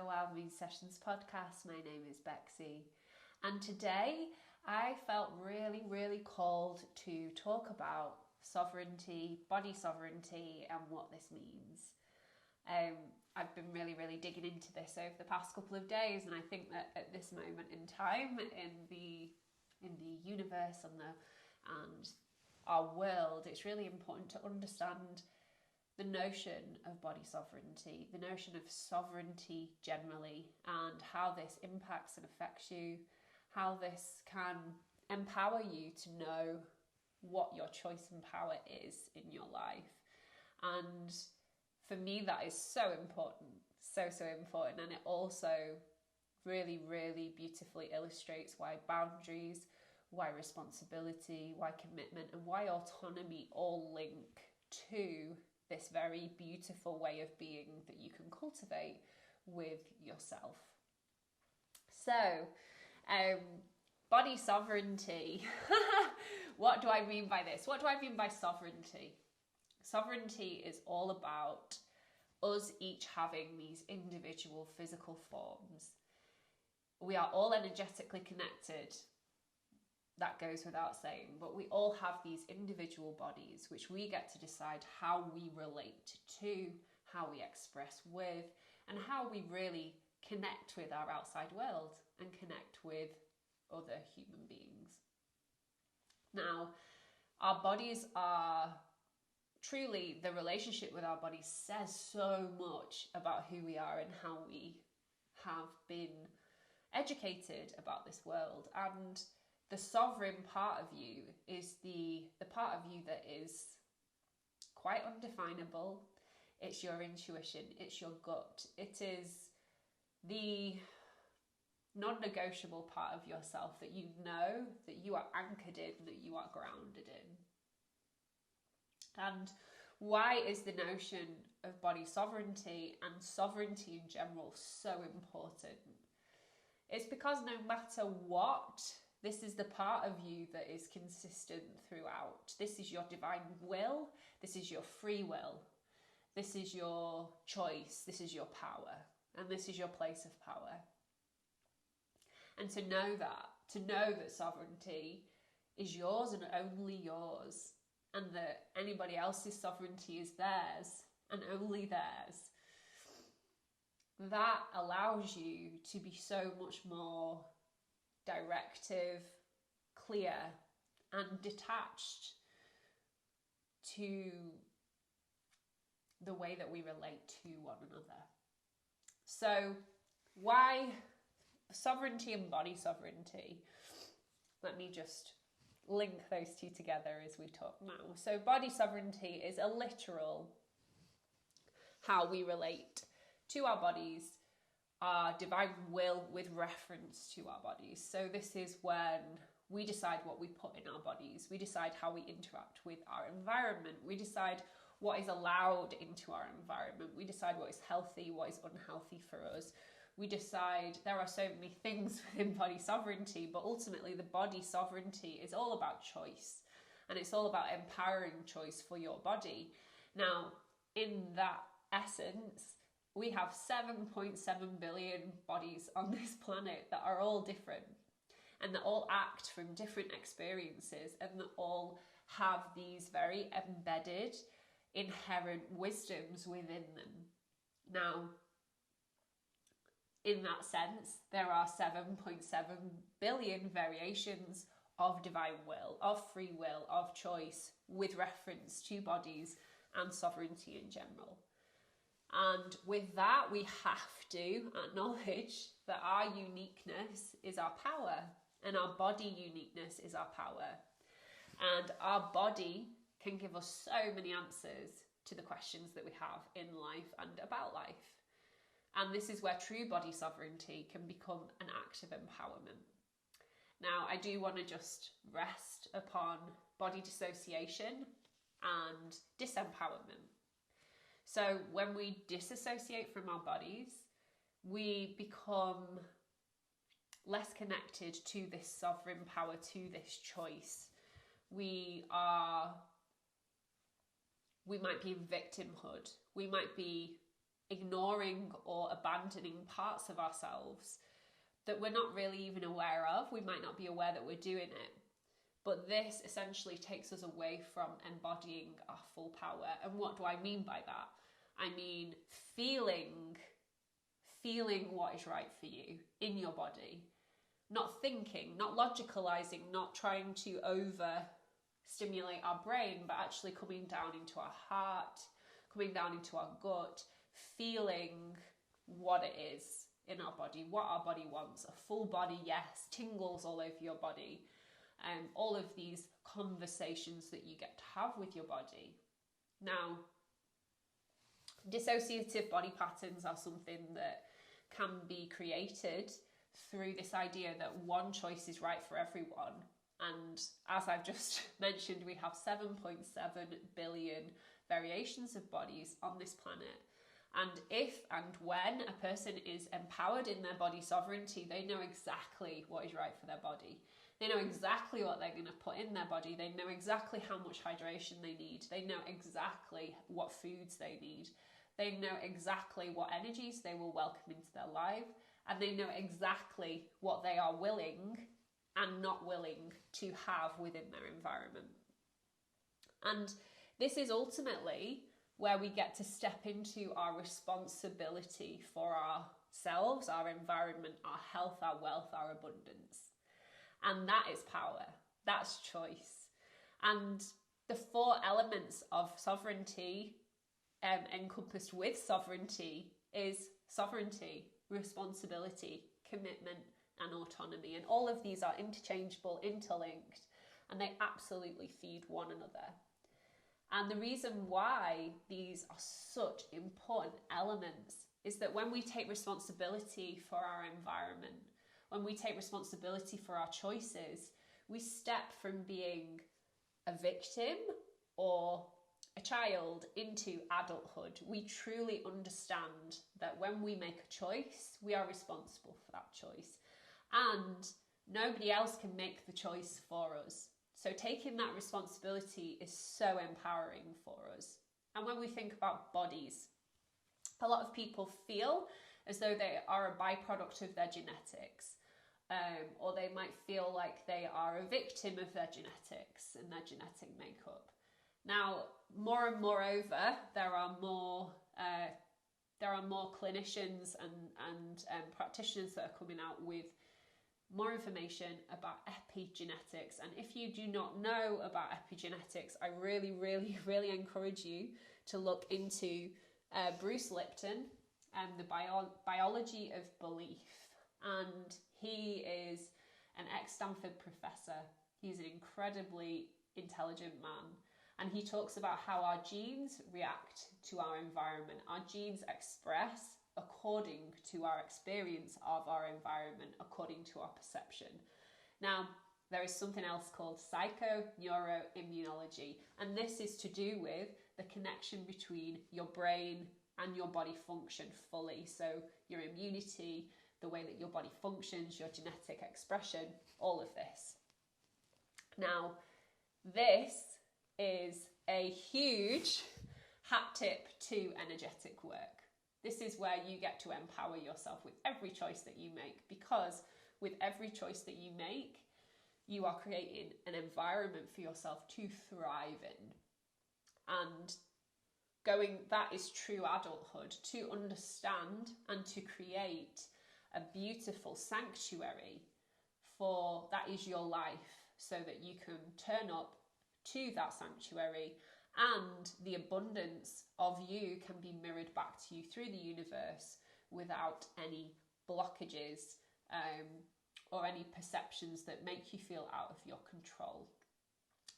Wild Moon Sessions podcast. My name is Bexy, and today I felt really called to talk about sovereignty, body sovereignty, and what this means. I've been really digging into this over the past couple of days, and I think that at this moment in time in the universe and our world, it's really important to understand the notion of body sovereignty, the notion of sovereignty generally, and how this impacts and affects you, how this can empower you to know what your choice and power is in your life. And for me, that is so important, so important. And it also really beautifully illustrates why boundaries, why responsibility, why commitment, and why autonomy all link to this very beautiful way of being that you can cultivate with yourself. So, body sovereignty. What do I mean by this? What do I mean by sovereignty? Sovereignty is all about us each having these individual physical forms. We are all energetically connected. That goes without saying, but we all have these individual bodies which we get to decide how we relate to, how we express with, and how we really connect with our outside world and connect with other human beings. Now, our bodies are truly, the relationship with our bodies says so much about who we are and how we have been educated about this world. And the sovereign part of you is the part of you that is quite undefinable. It's your intuition, it's your gut, it is the non-negotiable part of yourself that you know, that you are anchored in, that you are grounded in. And why is the notion of body sovereignty and sovereignty in general so important? It's because no matter what, this is the part of you that is consistent throughout. This is your divine will. This is your free will. This is your choice. This is your power. And this is your place of power. And to know that sovereignty is yours and only yours, and that anybody else's sovereignty is theirs and only theirs, that allows you to be so much more directive, clear, and detached to the way that we relate to one another. So, why sovereignty and body sovereignty? Let me just link those two together as we talk now. So, body sovereignty is a literal how we relate to our bodies, our divine will with reference to our bodies. So this is when we decide what we put in our bodies. We decide how we interact with our environment. We decide what is allowed into our environment. We decide what is healthy, what is unhealthy for us. We decide, there are so many things within body sovereignty, but ultimately the body sovereignty is all about choice. And it's all about empowering choice for your body. Now, in that essence, we have 7.7 billion bodies on this planet that are all different, and that all act from different experiences, and that all have these very embedded, inherent wisdoms within them. Now, in that sense, there are 7.7 billion variations of divine will, of free will, of choice, with reference to bodies and sovereignty in general. And with that, we have to acknowledge that our uniqueness is our power, and our body uniqueness is our power. And our body can give us so many answers to the questions that we have in life and about life. And this is where true body sovereignty can become an act of empowerment. Now, I do want to just rest upon body dissociation and disempowerment. So when we disassociate from our bodies, we become less connected to this sovereign power, to this choice. We might be in victimhood. We might be ignoring or abandoning parts of ourselves that we're not really even aware of. We might not be aware that we're doing it. But this essentially takes us away from embodying our full power. And what do I mean by that? I mean feeling what is right for you in your body. Not thinking, not logicalizing, not trying to over-stimulate our brain, but actually coming down into our heart, coming down into our gut, feeling what it is in our body, what our body wants. A full body yes, tingles all over your body. All of these conversations that you get to have with your body. Now, dissociative body patterns are something that can be created through this idea that one choice is right for everyone. And as I've just mentioned, we have 7.7 billion variations of bodies on this planet. And if and when a person is empowered in their body sovereignty, they know exactly what is right for their body. They know exactly what they're going to put in their body. They know exactly how much hydration they need. They know exactly what foods they need. They know exactly what energies they will welcome into their life. And they know exactly what they are willing and not willing to have within their environment. And this is ultimately where we get to step into our responsibility for ourselves, our environment, our health, our wealth, our abundance. And that is power. That's choice. And the 4 elements of sovereignty encompassed with sovereignty is sovereignty, responsibility, commitment, and autonomy. And all of these are interchangeable, interlinked, and they absolutely feed one another. And the reason why these are such important elements is that when we take responsibility for our environment, when we take responsibility for our choices, we step from being a victim or a child into adulthood. We truly understand that when we make a choice, we are responsible for that choice. And nobody else can make the choice for us. So taking that responsibility is so empowering for us. And when we think about bodies, a lot of people feel as though they are a byproduct of their genetics. Or they might feel like they are a victim of their genetics and their genetic makeup. Now, more and moreover, there are more clinicians and practitioners that are coming out with more information about epigenetics. And if you do not know about epigenetics, I really, really, really encourage you to look into Bruce Lipton and the biology of belief. And he is an ex-Stanford professor. He's an incredibly intelligent man. And he talks about how our genes react to our environment. Our genes express according to our experience of our environment, according to our perception. Now, there is something else called Neuro Immunology. And this is to do with the connection between your brain and your body function fully. So your immunity, the way that your body functions, your genetic expression, all of this. Now, this is a huge hat tip to energetic work. This is where you get to empower yourself with every choice that you make, because with every choice that you make, you are creating an environment for yourself to thrive in. And that is true adulthood, to understand and to create a beautiful sanctuary for that is your life, so that you can turn up to that sanctuary and the abundance of you can be mirrored back to you through the universe without any blockages or any perceptions that make you feel out of your control.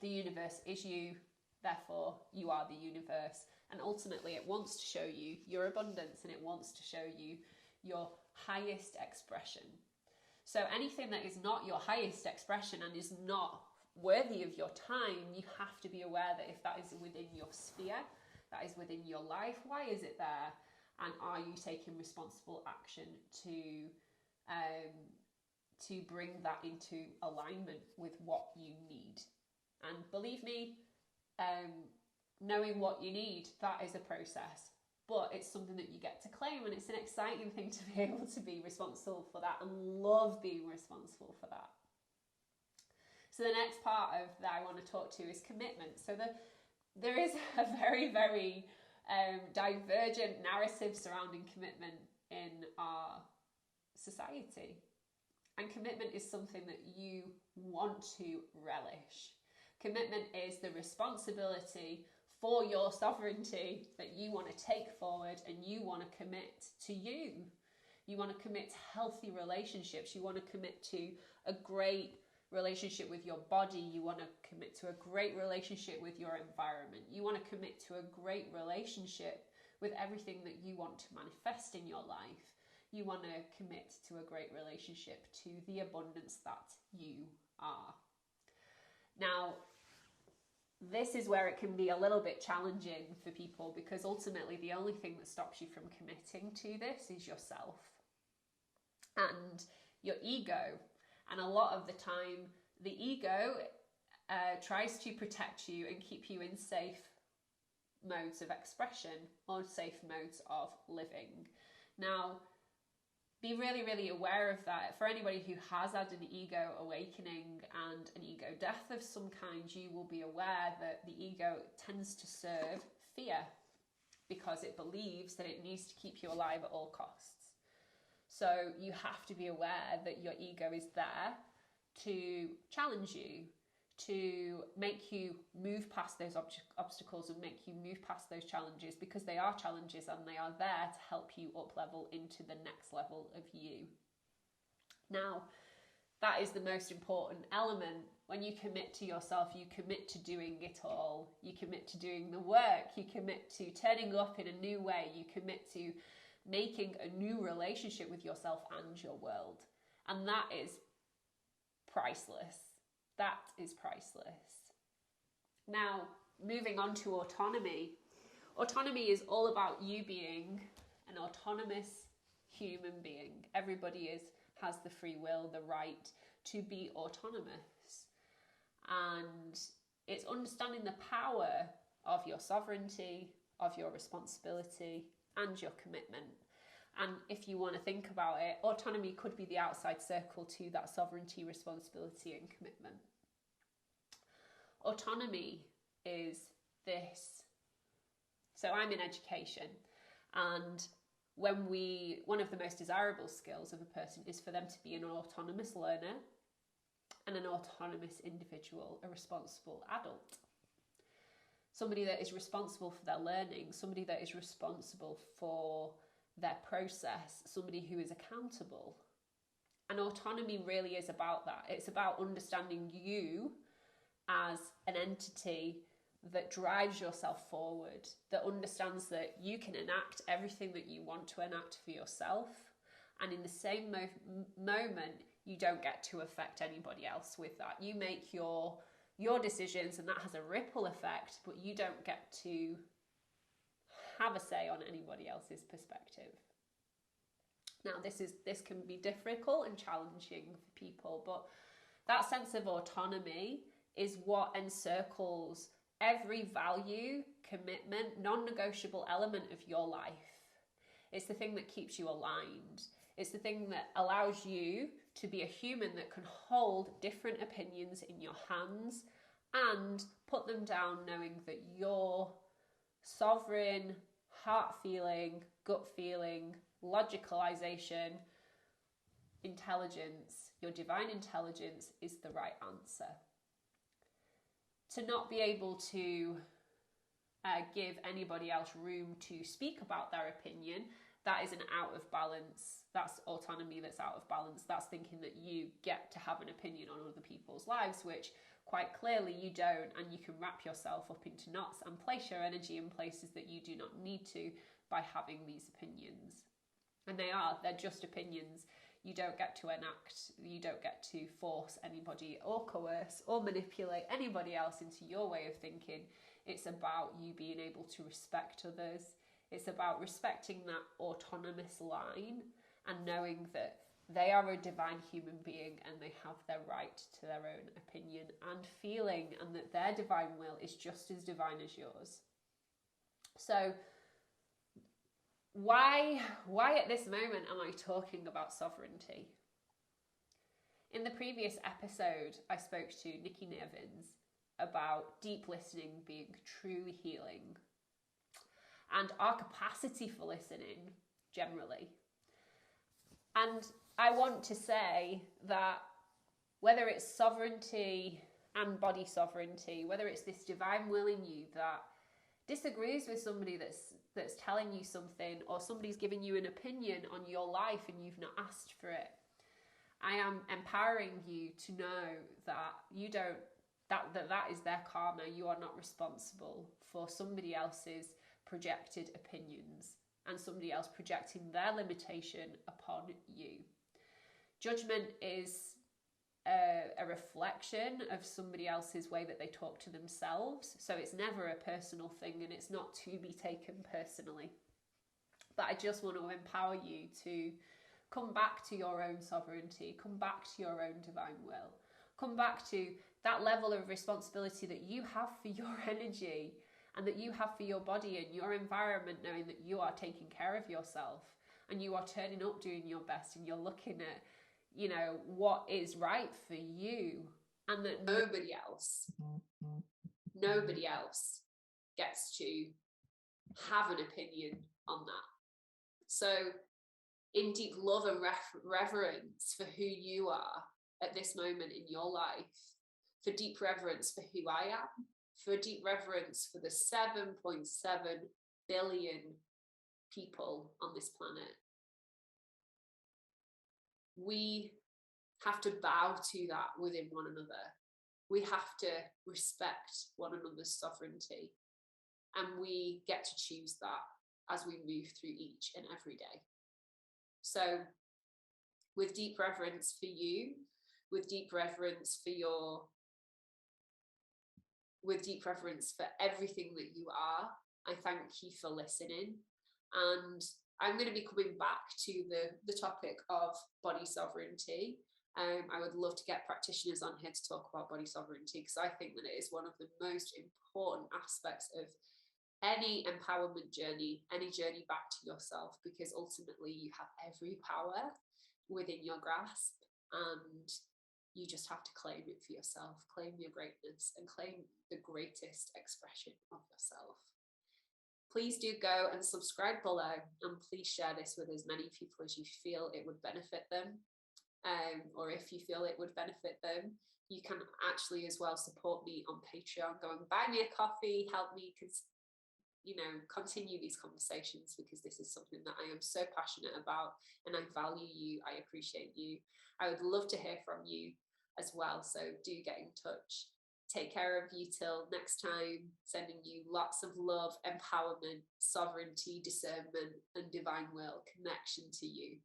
The universe is you, therefore you are the universe, and ultimately it wants to show you your abundance and it wants to show you your highest expression. So anything that is not your highest expression and is not worthy of your time, you have to be aware that if that is within your sphere, that is within your life, why is it there? And are you taking responsible action to bring that into alignment with what you need? And believe me, knowing what you need, that is a process. but it's something that you get to claim, and it's an exciting thing to be able to be responsible for that and love being responsible for that. So the next part of that I want to talk to is commitment. So there is a very, very divergent narrative surrounding commitment in our society. And commitment is something that you want to relish. Commitment is the responsibility for your sovereignty that you want to take forward, and you want to commit to you. You want to commit to healthy relationships. You want to commit to a great relationship with your body. You want to commit to a great relationship with your environment. You want to commit to a great relationship with everything that you want to manifest in your life. You want to commit to a great relationship to the abundance that you are. Now, this is where it can be a little bit challenging for people, because ultimately the only thing that stops you from committing to this is yourself and your ego. And a lot of the time, the ego tries to protect you and keep you in safe modes of expression or safe modes of living. Now, be really, really aware of that. For anybody who has had an ego awakening and an ego death of some kind, you will be aware that the ego tends to serve fear because it believes that it needs to keep you alive at all costs. So you have to be aware that your ego is there to challenge you, to make you move past those obstacles and make you move past those challenges, because they are challenges and they are there to help you up level into the next level of you. Now, that is the most important element. When you commit to yourself, you commit to doing it all. You commit to doing the work. You commit to turning up in a new way. You commit to making a new relationship with yourself and your world. And that is priceless. That is priceless. Now, moving on to autonomy. Autonomy is all about you being an autonomous human being. Everybody has the free will, the right to be autonomous. And it's understanding the power of your sovereignty, of your responsibility, and your commitment. And if you want to think about it, autonomy could be the outside circle to that sovereignty, responsibility, and commitment. Autonomy is this. So I'm in education, and one of the most desirable skills of a person is for them to be an autonomous learner and an autonomous individual, a responsible adult. Somebody that is responsible for their learning, somebody that is responsible for their process, somebody who is accountable. And autonomy really is about that. It's about understanding you as an entity that drives yourself forward, that understands that you can enact everything that you want to enact for yourself, and in the same moment, you don't get to affect anybody else with that. You make your decisions, and that has a ripple effect, but you don't get to have a say on anybody else's perspective. Now, this can be difficult and challenging for people, but that sense of autonomy is what encircles every value, commitment, non-negotiable element of your life. It's the thing that keeps you aligned. It's the thing that allows you to be a human that can hold different opinions in your hands and put them down, knowing that your sovereign, heart feeling, gut feeling, logicalization, intelligence, your divine intelligence is the right answer. To not be able to give anybody else room to speak about their opinion, that is an out of balance. That's autonomy that's out of balance. That's thinking that you get to have an opinion on other people's lives, which quite clearly you don't, and you can wrap yourself up into knots and place your energy in places that you do not need to by having these opinions. And they're just opinions. You don't get to enact, you don't get to force anybody or coerce or manipulate anybody else into your way of thinking. It's about you being able to respect others. It's about respecting that autonomous line and knowing that they are a divine human being and they have their right to their own opinion and feeling, and that their divine will is just as divine as yours. So why at this moment am I talking about sovereignty? In the previous episode, I spoke to Nikki Nevins about deep listening being truly healing and our capacity for listening generally. And I want to say that whether it's sovereignty and body sovereignty, whether it's this divine will in you that disagrees with somebody that's telling you something, or somebody's giving you an opinion on your life and you've not asked for it, I am empowering you to know that that is their karma. You are not responsible for somebody else's projected opinions and somebody else projecting their limitation upon you. Judgment is a reflection of somebody else's way that they talk to themselves. So it's never a personal thing, and it's not to be taken personally. But I just want to empower you to come back to your own sovereignty, come back to your own divine will, come back to that level of responsibility that you have for your energy and that you have for your body and your environment, knowing that you are taking care of yourself and you are turning up doing your best and you're looking at, you know, what is right for you, and that nobody else gets to have an opinion on that. So in deep love and reverence for who you are at this moment in your life, for deep reverence for who I am, for deep reverence for the 7.7 billion people on this planet, we have to bow to that within one another. We have to respect one another's sovereignty, and we get to choose that as we move through each and every day. So with deep reverence for you, with deep reverence for everything that you are, I thank you for listening. And I'm going to be coming back to the topic of body sovereignty. I would love to get practitioners on here to talk about body sovereignty, because I think that it is one of the most important aspects of any empowerment journey, any journey back to yourself, because ultimately you have every power within your grasp, and you just have to claim it for yourself, claim your greatness, and claim the greatest expression of yourself. Please do go and subscribe below, and please share this with as many people as you feel it would benefit them. Or if you feel it would benefit them, you can actually as well support me on Patreon. Go and buy me a coffee, help me continue these conversations, because this is something that I am so passionate about, and I value you, I appreciate you. I would love to hear from you as well, so do get in touch. Take care of you till next time. Sending you lots of love, empowerment, sovereignty, discernment, and divine will connection to you.